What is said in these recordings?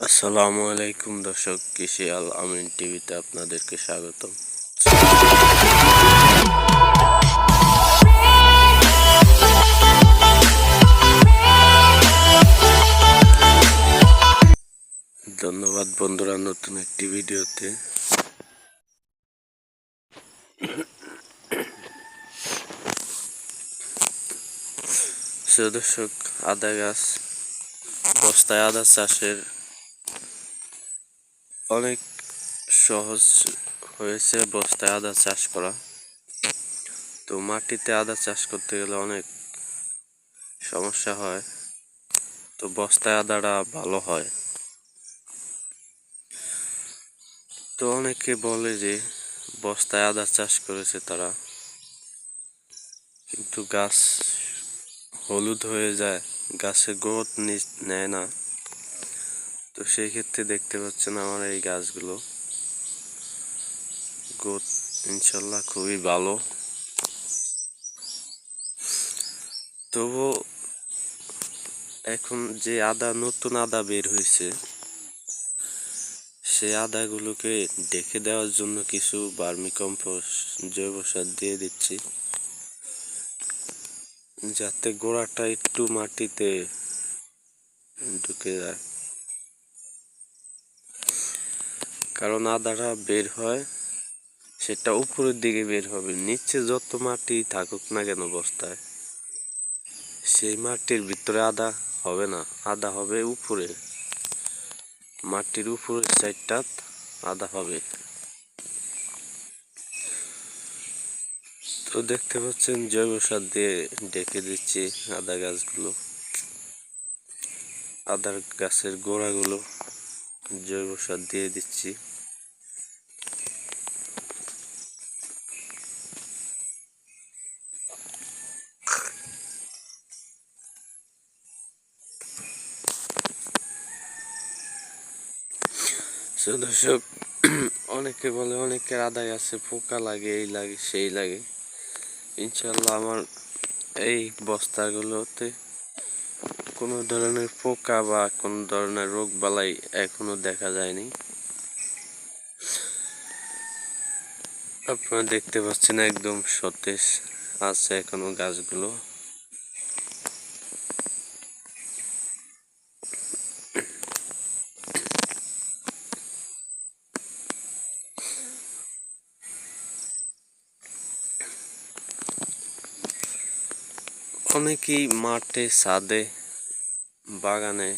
আসসালামু আলাইকুম দর্শক, কৃষি আল আমিন টিভিতে আপনাদেরকে স্বাগতম। ধন্যবাদ বন্ধুরা, নতুন একটি ভিডিওতে। দর্শক, আদা গাছ, বস্তায় আদা চাষের অনেক সহজ হয়েছে বস্তায় আদা চাষ করা। তো মাটিতে আদা চাষ করতে গেলে অনেক সমস্যা হয়, তো বস্তায় আদাটা ভালো হয়। তো অনেকে বলে যে বস্তায় আদা চাষ করেছে তারা, কিন্তু গাছ হলুদ হয়ে যায়, গাছের গ্রোথ নেয় না। তো সেই ক্ষেত্রে দেখতে পাচ্ছেন আমার এই গাছগুলো গ্রোথ ইনশাল্লাহ খুবই ভালো। তবু এখন যে নতুন আদা বের হয়েছে, সেই আদাগুলোকে ডেকে দেওয়ার জন্য কিছু ভার্মি কম্পোস্ট, জৈব সার দিয়ে দিচ্ছি, যাতে গোড়াটা একটু মাটিতে ঢুকে যায়। কারণ আদাটা বের হয় সেটা উপরের দিকে বের হবে, নিচে যত মাটি থাকুক না কেন বস্তায়, সেই মাটির ভিতরে আদা হবে না, আদা হবে উপরে, মাটির উপরের সাইডটা আদা হবে। তো দেখতে পাচ্ছেন জৈব সার দিয়ে ডেকে দিচ্ছি আদা গাছগুলো, আদার গাছের গোড়াগুলো জৈব সার দিয়ে দিচ্ছি। দর্শক, অনেকে বলে অনেকের আদা গাছে পোকা লাগে, এই লাগে সেই লাগে। ইনশাল্লাহ আমার এই বস্তাগুলোতে কোনো ধরনের পোকা বা কোনো ধরনের রোগ বালাই এখনো দেখা যায়নি। আপনারা দেখতে পাচ্ছেন একদম সতেজ আছে এখনো গাছগুলো। অনেকেই মাঠে, ছাদে, বাগানে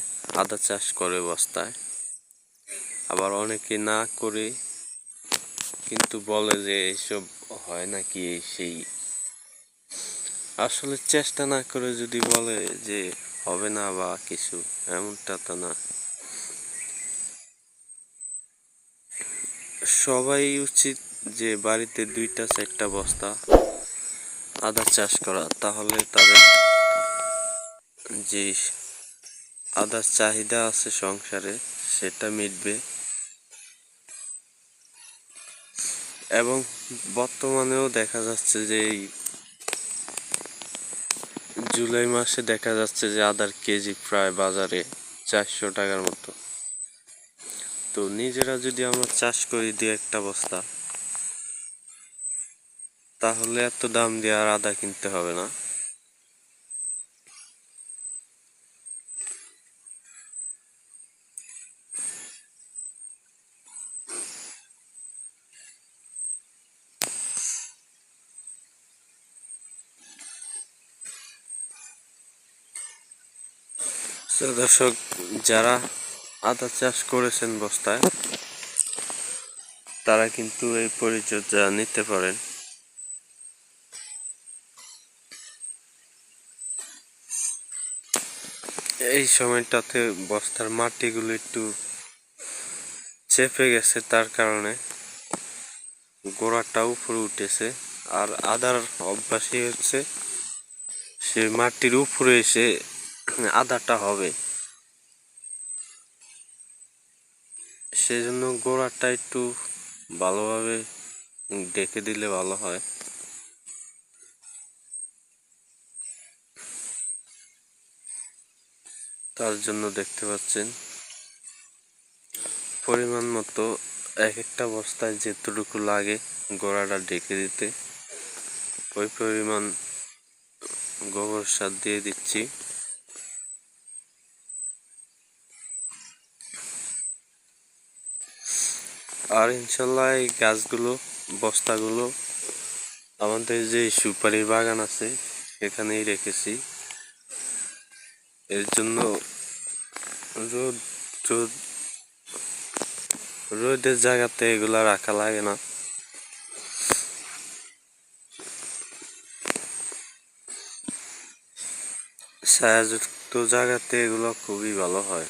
আদা চাষ করে বস্তায়, আবার অনেকে না করে কিন্তু বলে যে এইসব হয় নাকি সেই। আসলে চেষ্টা না করে যদি বলে যে হবে না বা কিছু, এমনটা তো না। সবাই উচিত যে বাড়িতে 2-4টা বস্তা আদা চাষ করা, তাহলে তাদের যে আদার চাহিদা আছে সংসারে সেটা মিটবে। এবং বর্তমানেও দেখা যাচ্ছে যে এই জুলাই মাসে দেখা যাচ্ছে যে আদার কেজি প্রায় বাজারে 400 টাকার মতো। তো নিজেরা যদি আমরা চাষ করি 2-1টা বস্তা, তাহলে এত দাম দিয়ে আর আদা কিনতে হবে না। দর্শক, যারা আদা চাষ করেছেন বস্তায়, তারা কিন্তু এই পরিচর্যা নিতে পারেন। এই সময়টাতে বস্তার মাটিগুলো একটু চেপে গেছে, তার কারণে গোড়াটা উপরে উঠেছে। আর আদার অভ্যাসই হচ্ছে সে মাটির উপরে এসে আদাটা হবে, সেজন্য গোড়াটা একটু ভালোভাবে ডেকে দিলে ভালো হয়। তার জন্য দেখতে পাচ্ছেন পরিমাণ মতো এক একটা বস্তায় যেতটুকু লাগে গোড়াটা ঢেকে দিতে ওই পরিমাণ গোবর সার দিয়ে দিচ্ছি। আর ইনশাল্লাহ এই গাছগুলো বস্তাগুলো আমাদের যে সুপারির বাগান আছে সেখানেই রেখেছি। এর জন্য রোদ রোদ রোদের জায়গাতে এগুলা রাখা লাগে না। ছায়াযুক্ত জায়গাতে এগুলো খুবই ভালো হয়।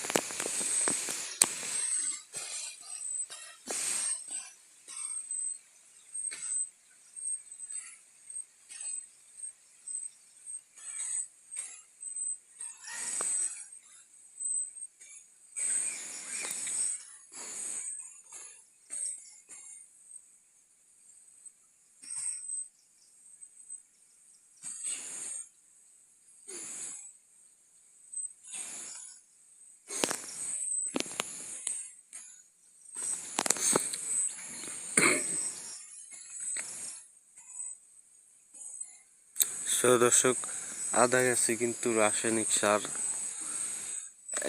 দর্শক, আদা গাছে কিন্তু রাসায়নিক সার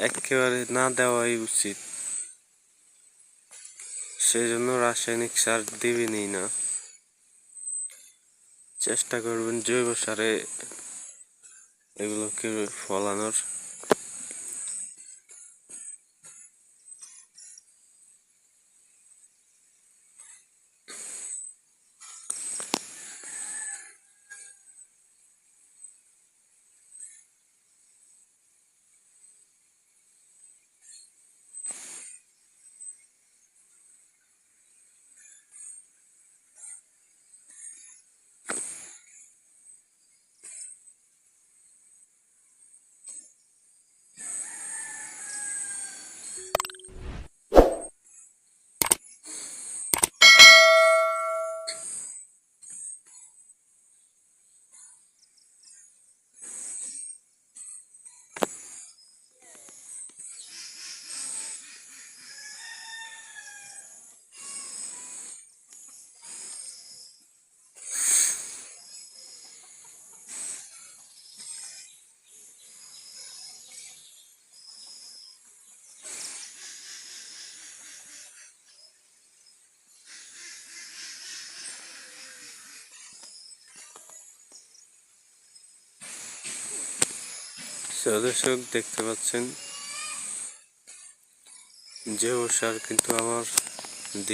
একেবারে না দেওয়াই উচিত। সেই জন্য রাসায়নিক সার দিবেনই না, চেষ্টা করবেন জৈব সারে এগুলোকে ফলানোর। দর্শক, দেখতে পাচ্ছেন জৈব সার কিন্তু আমার